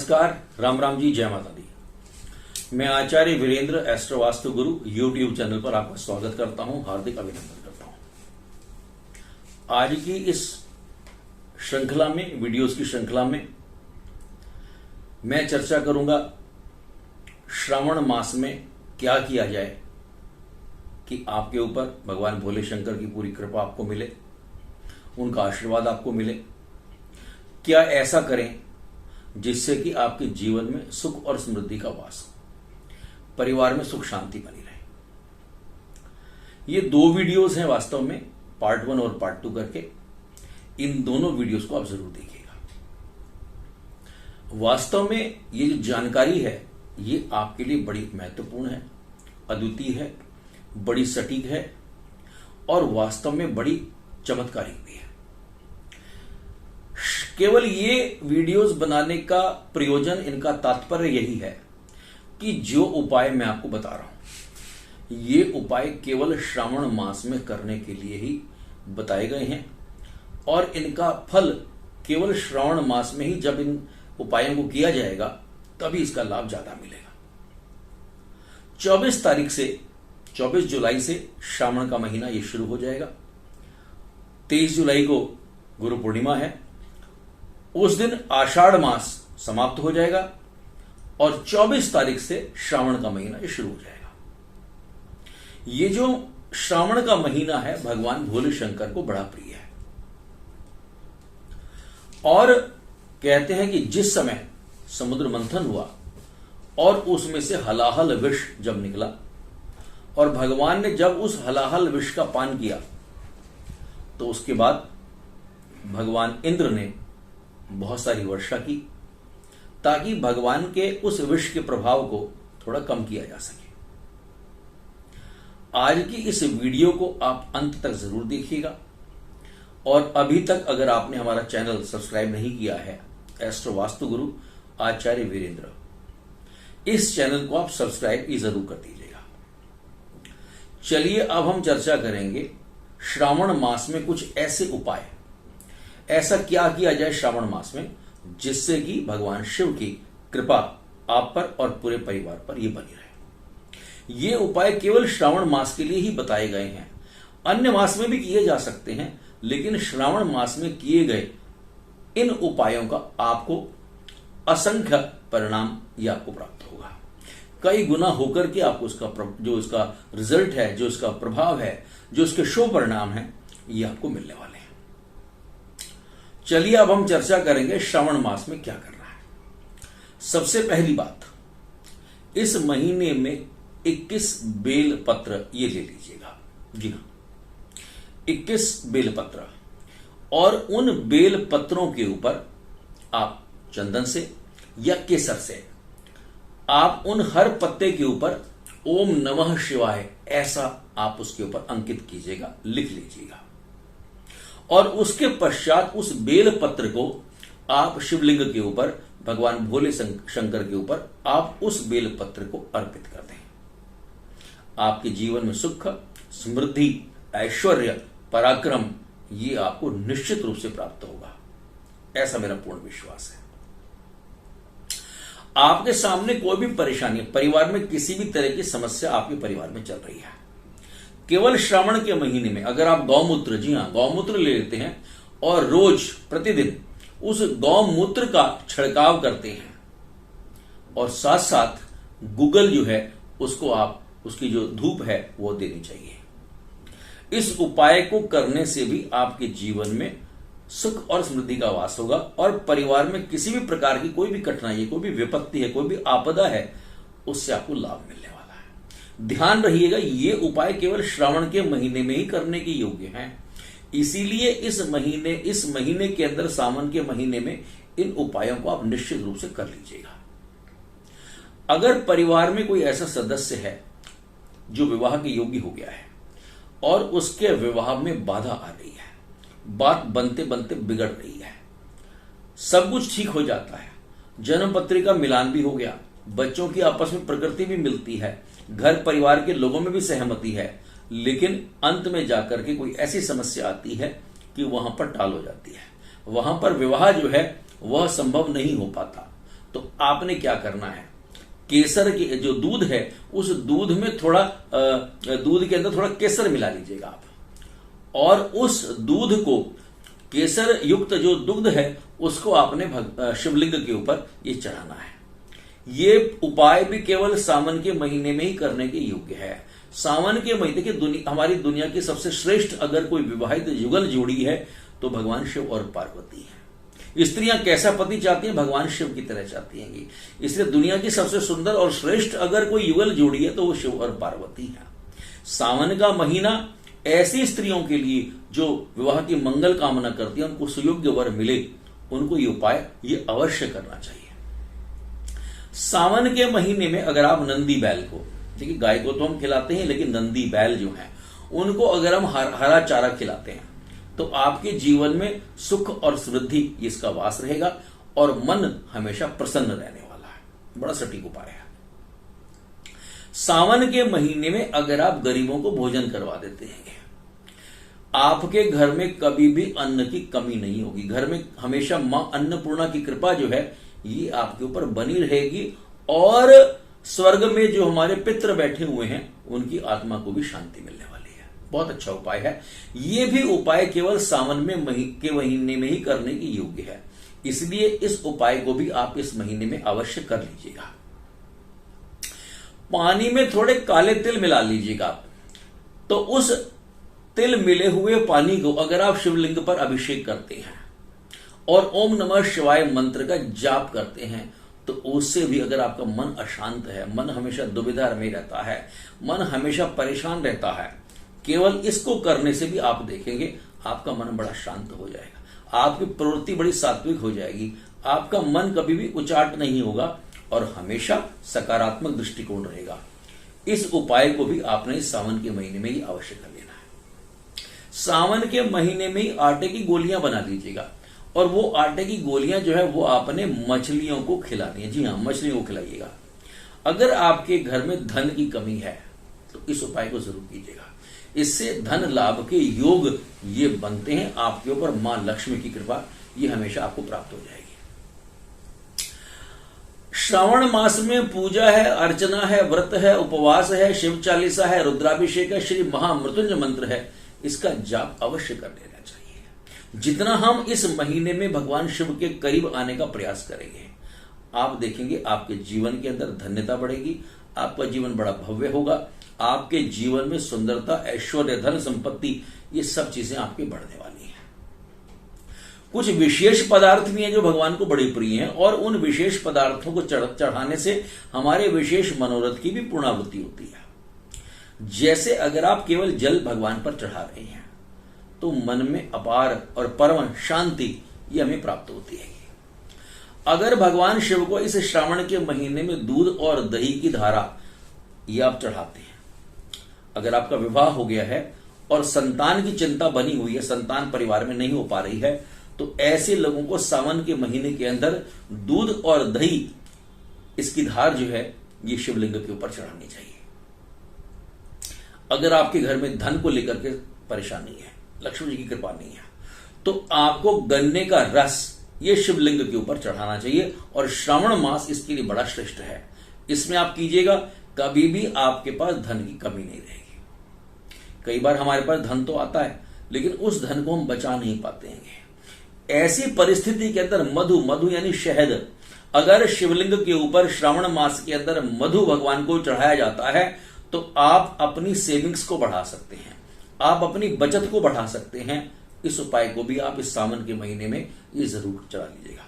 नमस्कार, राम राम जी, जय माता दी। मैं आचार्य वीरेंद्र एस्ट्रो वास्तु गुरु यूट्यूब चैनल पर आपका स्वागत करता हूं, हार्दिक अभिनंदन करता हूं। आज की इस श्रृंखला में, वीडियोस की श्रृंखला में मैं चर्चा करूंगा श्रावण मास में क्या किया जाए कि आपके ऊपर भगवान भोले शंकर की पूरी कृपा आपको मिले, उनका आशीर्वाद आपको मिले। क्या ऐसा करें जिससे कि आपके जीवन में सुख और समृद्धि का वास हो, परिवार में सुख शांति बनी रहे। ये दो वीडियोस हैं वास्तव में, पार्ट 1 और पार्ट 2 करके। इन दोनों वीडियोस को आप जरूर देखिएगा। वास्तव में ये जो जानकारी है ये आपके लिए बड़ी महत्वपूर्ण है, अद्वितीय है, बड़ी सटीक है और वास्तव में बड़ी चमत्कारिक भी है। केवल ये वीडियोस बनाने का प्रयोजन, इनका तात्पर्य यही है कि जो उपाय मैं आपको बता रहा हूं ये उपाय केवल श्रावण मास में करने के लिए ही बताए गए हैं और इनका फल केवल श्रावण मास में ही, जब इन उपायों को किया जाएगा तभी इसका लाभ ज्यादा मिलेगा। 24 जुलाई से श्रावण का महीना ये शुरू हो जाएगा। 23 जुलाई को गुरु पूर्णिमा है, उस दिन आषाढ़ मास समाप्त हो जाएगा और 24 तारीख से श्रावण का महीना ये शुरू हो जाएगा। ये जो श्रावण का महीना है भगवान भोले शंकर को बड़ा प्रिय है और कहते हैं कि जिस समय समुद्र मंथन हुआ और उसमें से हलाहल विष जब निकला और भगवान ने जब उस हलाहल विष का पान किया तो उसके बाद भगवान इंद्र ने बहुत सारी वर्षा की ताकि भगवान के उस विष के प्रभाव को थोड़ा कम किया जा सके। आज की इस वीडियो को आप अंत तक जरूर देखिएगा और अभी तक अगर आपने हमारा चैनल सब्सक्राइब नहीं किया है, एस्ट्रो वास्तु गुरु आचार्य वीरेंद्र, इस चैनल को आप सब्सक्राइब ही जरूर कर दीजिएगा। चलिए अब हम चर्चा करेंगे श्रावण मास में कुछ ऐसे उपाय, ऐसा क्या किया जाए श्रावण मास में जिससे कि भगवान शिव की कृपा आप पर और पूरे परिवार पर ये बनी रहे। ये उपाय केवल श्रावण मास के लिए ही बताए गए हैं, अन्य मास में भी किए जा सकते हैं, लेकिन श्रावण मास में किए गए इन उपायों का आपको असंख्य परिणाम ये आपको प्राप्त होगा। कई गुना होकर के आपको जो इसका रिजल्ट है, जो इसका प्रभाव है, जो इसके शुभ परिणाम है, ये आपको मिलने वाले हैं। चलिए अब हम चर्चा करेंगे श्रावण मास में क्या करना है। सबसे पहली बात, इस महीने में 21 बेल पत्र ये ले लीजिएगा। जी हाँ, 21 बेल पत्र, और उन बेल पत्रों के ऊपर आप चंदन से या केसर से आप उन हर पत्ते के ऊपर ओम नमः शिवाय ऐसा आप उसके ऊपर अंकित कीजिएगा, लिख लीजिएगा। और उसके पश्चात उस बेल पत्र को आप शिवलिंग के ऊपर, भगवान भोले शंकर के ऊपर आप उस बेल पत्र को अर्पित कर दें। आपके जीवन में सुख, समृद्धि, ऐश्वर्य, पराक्रम ये आपको निश्चित रूप से प्राप्त होगा, ऐसा मेरा पूर्ण विश्वास है। आपके सामने कोई भी परेशानी, परिवार में किसी भी तरह की समस्या आपके परिवार में चल रही है, केवल श्रावण के महीने में अगर आप गौमूत्र, जी हां, गौमूत्र ले लेते हैं और रोज प्रतिदिन उस गौमूत्र का छिड़काव करते हैं और साथ साथ गूगल जो है उसको आप, उसकी जो धूप है वो देनी चाहिए। इस उपाय को करने से भी आपके जीवन में सुख और समृद्धि का वास होगा और परिवार में किसी भी प्रकार की कोई भी कठिनाई है, कोई भी विपत्ति है, कोई भी आपदा है, उससे आपको लाभ मिलने वाला है। ध्यान रहिएगा, ये उपाय केवल श्रावण के महीने में ही करने के योग्य हैं, इसीलिए इस महीने के अंदर, सावन के महीने में इन उपायों को आप निश्चित रूप से कर लीजिएगा। अगर परिवार में कोई ऐसा सदस्य है जो विवाह के योग्य हो गया है और उसके विवाह में बाधा आ रही है, बात बनते बनते बिगड़ रही है, सब कुछ ठीक हो जाता है, जन्म पत्री का मिलान भी हो गया, बच्चों की आपस में प्रकृति भी मिलती है, घर परिवार के लोगों में भी सहमति है, लेकिन अंत में जाकर के कोई ऐसी समस्या आती है कि वहां पर टाल हो जाती है, वहां पर विवाह जो है वह संभव नहीं हो पाता, तो आपने क्या करना है, केसर के जो दूध है उस दूध में थोड़ा दूध के अंदर थोड़ा केसर मिला लीजिएगा आप, और उस दूध को, केसर युक्त जो दुग्ध है उसको आपने शिवलिंग के ऊपर ये चढ़ाना है। ये उपाय भी केवल सावन के महीने में ही करने के योग्य है। सावन के महीने की हमारी दुनिया की सबसे श्रेष्ठ अगर कोई विवाहित युगल जोड़ी है तो भगवान शिव और पार्वती है। स्त्रियां कैसा पति चाहती हैं, भगवान शिव की तरह चाहती हैं। इसलिए दुनिया की सबसे सुंदर और श्रेष्ठ अगर कोई युगल जोड़ी है तो वो शिव और पार्वती है। सावन का महीना ऐसी स्त्रियों के लिए जो विवाह की मंगल कामना करती है, उनको सुयोग्य वर मिले, उनको ये उपाय ये अवश्य करना चाहिए। सावन के महीने में अगर आप नंदी बैल को, देखिए गाय को तो हम खिलाते हैं, लेकिन नंदी बैल जो है उनको अगर हम हरा चारा खिलाते हैं तो आपके जीवन में सुख और समृद्धि इसका वास रहेगा और मन हमेशा प्रसन्न रहने वाला है। बड़ा सटीक उपाय है। सावन के महीने में अगर आप गरीबों को भोजन करवा देते हैं, आपके घर में कभी भी अन्न की कमी नहीं होगी। घर में हमेशा मां अन्नपूर्णा की कृपा जो है ये आपके ऊपर बनी रहेगी, और स्वर्ग में जो हमारे पितृ बैठे हुए हैं उनकी आत्मा को भी शांति मिलने वाली है। बहुत अच्छा उपाय है। ये भी उपाय केवल सावन के महीने में ही करने की योग्य है, इसलिए इस उपाय को भी आप इस महीने में अवश्य कर लीजिएगा। पानी में थोड़े काले तिल मिला लीजिएगा, तो उस तिल मिले हुए पानी को अगर आप शिवलिंग पर अभिषेक करते हैं और ओम नमः शिवाय मंत्र का जाप करते हैं, तो उससे भी अगर आपका मन अशांत है, मन हमेशा दुविधा में रहता है, मन हमेशा परेशान रहता है, केवल इसको करने से भी आप देखेंगे आपका मन बड़ा शांत हो जाएगा, आपकी प्रवृत्ति बड़ी सात्विक हो जाएगी, आपका मन कभी भी उचाट नहीं होगा और हमेशा सकारात्मक दृष्टिकोण रहेगा। इस उपाय को भी आपने सावन के महीने में ही अवश्य कर लेना है। सावन के महीने में ही आटे की गोलियां बना लीजिएगा, और वो आटे की गोलियां जो है वो आपने मछलियों को खिलानी है। जी हाँ, मछलियों को खिलाइएगा। अगर आपके घर में धन की कमी है तो इस उपाय को जरूर कीजिएगा, इससे धन लाभ के योग ये बनते हैं। आपके ऊपर मां लक्ष्मी की कृपा ये हमेशा आपको प्राप्त हो जाएगी। श्रावण मास में पूजा है, अर्चना है, व्रत है, उपवास है, शिव चालीसा है, रुद्राभिषेक है, श्री महामृत्युंजय मंत्र है, इसका जाप अवश्य कर लेना चाहिए। जितना हम इस महीने में भगवान शिव के करीब आने का प्रयास करेंगे, आप देखेंगे आपके जीवन के अंदर धन्यता बढ़ेगी, आपका जीवन बड़ा भव्य होगा, आपके जीवन में सुंदरता, ऐश्वर्य, धन संपत्ति ये सब चीजें आपकी बढ़ने वाली हैं। कुछ विशेष पदार्थ भी हैं जो भगवान को बड़े प्रिय हैं, और उन विशेष पदार्थों को चढ़ाने से हमारे विशेष मनोरथ की भी पूर्णावृत्ति होती है। जैसे अगर आप केवल जल भगवान पर चढ़ा रहे हैं तो मन में अपार और परम शांति ये हमें प्राप्त होती है। अगर भगवान शिव को इस श्रावण के महीने में दूध और दही की धारा ये आप चढ़ाते हैं, अगर आपका विवाह हो गया है और संतान की चिंता बनी हुई है, संतान परिवार में नहीं हो पा रही है, तो ऐसे लोगों को सावन के महीने के अंदर दूध और दही इसकी धार जो है ये शिवलिंग के ऊपर चढ़ानी चाहिए। अगर आपके घर में धन को लेकर के परेशानी है, लक्ष्मी जी की कृपा नहीं है, तो आपको गन्ने का रस ये शिवलिंग के ऊपर चढ़ाना चाहिए, और श्रावण मास इसके लिए बड़ा श्रेष्ठ है। इसमें आप कीजिएगा, कभी भी आपके पास धन की कमी नहीं रहेगी। कई बार हमारे पास धन तो आता है लेकिन उस धन को हम बचा नहीं पाते हैं। ऐसी परिस्थिति के अंदर मधु यानी शहद, अगर शिवलिंग के ऊपर श्रावण मास के अंदर मधु भगवान को चढ़ाया जाता है तो आप अपनी सेविंग्स को बढ़ा सकते हैं, आप अपनी बचत को बढ़ा सकते हैं। इस उपाय को भी आप इस सावन के महीने में ये जरूर चढ़ा लीजिएगा।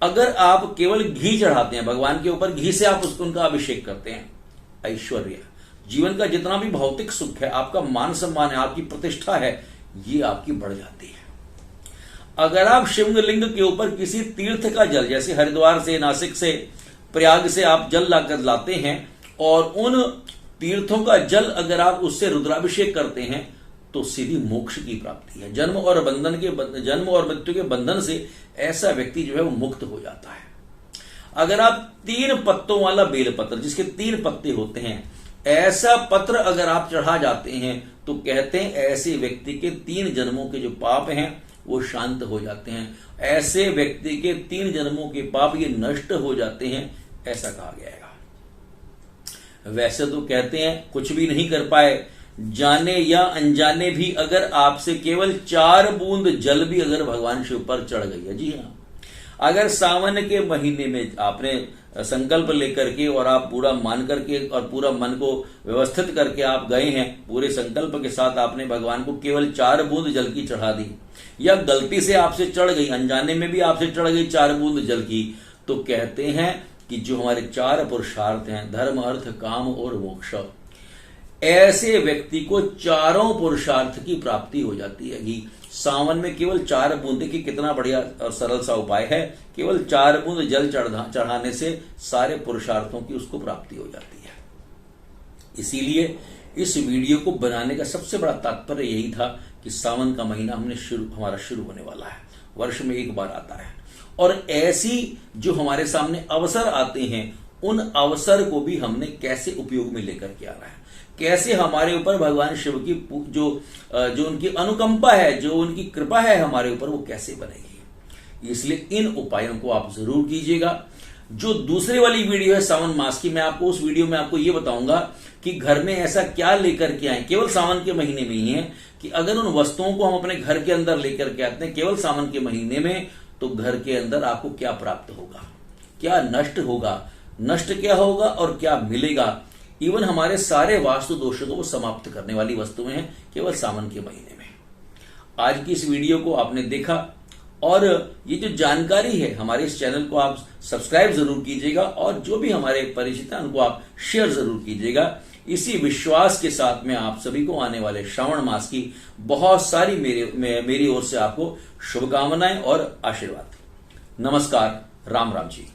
अगर आप केवल घी चढ़ाते हैं भगवान के ऊपर, घी से आप उनका अभिषेक करते हैं, ऐश्वर्य, जीवन का जितना भी भौतिक सुख है, आपका मान सम्मान है, आपकी प्रतिष्ठा है, ये आपकी बढ़ जाती है। अगर आप शिवलिंग के ऊपर किसी तीर्थ का जल, जैसे हरिद्वार से, नासिक से, प्रयाग से आप जल लाकर लाते हैं और उन तीर्थों का जल अगर आप उससे रुद्राभिषेक करते हैं तो सीधी मोक्ष की प्राप्ति है। जन्म और मृत्यु के बंधन से ऐसा व्यक्ति जो है वो मुक्त हो जाता है। अगर आप 3 पत्तों वाला बेलपत्र, जिसके 3 पत्ते होते हैं, ऐसा पत्र अगर आप चढ़ा जाते हैं तो कहते हैं ऐसे व्यक्ति के 3 जन्मों के जो पाप हैं वो शांत हो जाते हैं। ऐसे व्यक्ति के 3 जन्मों के पाप ये नष्ट हो जाते हैं, ऐसा कहा गया है। वैसे तो कहते हैं कुछ भी नहीं कर पाए, जाने या अनजाने भी अगर आपसे केवल 4 बूंद जल भी अगर भगवान शिव पर चढ़ गई है, जी हाँ, अगर सावन के महीने में आपने संकल्प लेकर के और आप पूरा मान करके और पूरा मन को व्यवस्थित करके आप गए हैं, पूरे संकल्प के साथ आपने भगवान को केवल 4 बूंद जल की चढ़ा दी, या गलती से आपसे चढ़ गई, अनजाने में भी आपसे चढ़ गई 4 बूंद जल की, तो कहते हैं कि जो हमारे 4 पुरुषार्थ हैं, धर्म अर्थ काम और मोक्ष, ऐसे व्यक्ति को चारों पुरुषार्थ की प्राप्ति हो जाती है। कि सावन में केवल 4 बूंद, देखिए कितना बढ़िया और सरल सा उपाय है, केवल 4 बूंद जल चढ़ाने से सारे पुरुषार्थों की उसको प्राप्ति हो जाती है। इसीलिए इस वीडियो को बनाने का सबसे बड़ा तात्पर्य यही था कि सावन का महीना हमारा शुरू होने वाला है, वर्ष में एक बार आता है, और ऐसी जो हमारे सामने अवसर आते हैं, उन अवसर को भी हमने कैसे उपयोग में लेकर के आना है, कैसे हमारे ऊपर भगवान शिव की जो उनकी अनुकंपा है, जो उनकी कृपा है हमारे ऊपर, वो कैसे बनेगी। इसलिए इन उपायों को आप जरूर कीजिएगा। जो दूसरी वाली वीडियो है सावन मास की, मैं आपको उस वीडियो में आपको ये बताऊंगा कि घर में ऐसा क्या लेकर के आए, केवल सावन के महीने में ही है, कि अगर उन वस्तुओं को हम अपने घर के अंदर लेकर के आते हैं केवल सावन के महीने में, तो घर के अंदर आपको क्या प्राप्त होगा, क्या नष्ट होगा, नष्ट क्या होगा और क्या मिलेगा। इवन हमारे सारे वास्तु दोषों को वो समाप्त करने वाली वस्तुएं हैं केवल सावन के महीने में। आज की इस वीडियो को आपने देखा, और ये जो जानकारी है, हमारे इस चैनल को आप सब्सक्राइब जरूर कीजिएगा, और जो भी हमारे परिचित हैं उनको आप शेयर जरूर कीजिएगा। इसी विश्वास के साथ में आप सभी को आने वाले श्रावण मास की बहुत सारी मेरी ओर से आपको शुभकामनाएं और आशीर्वाद। नमस्कार, राम राम जी।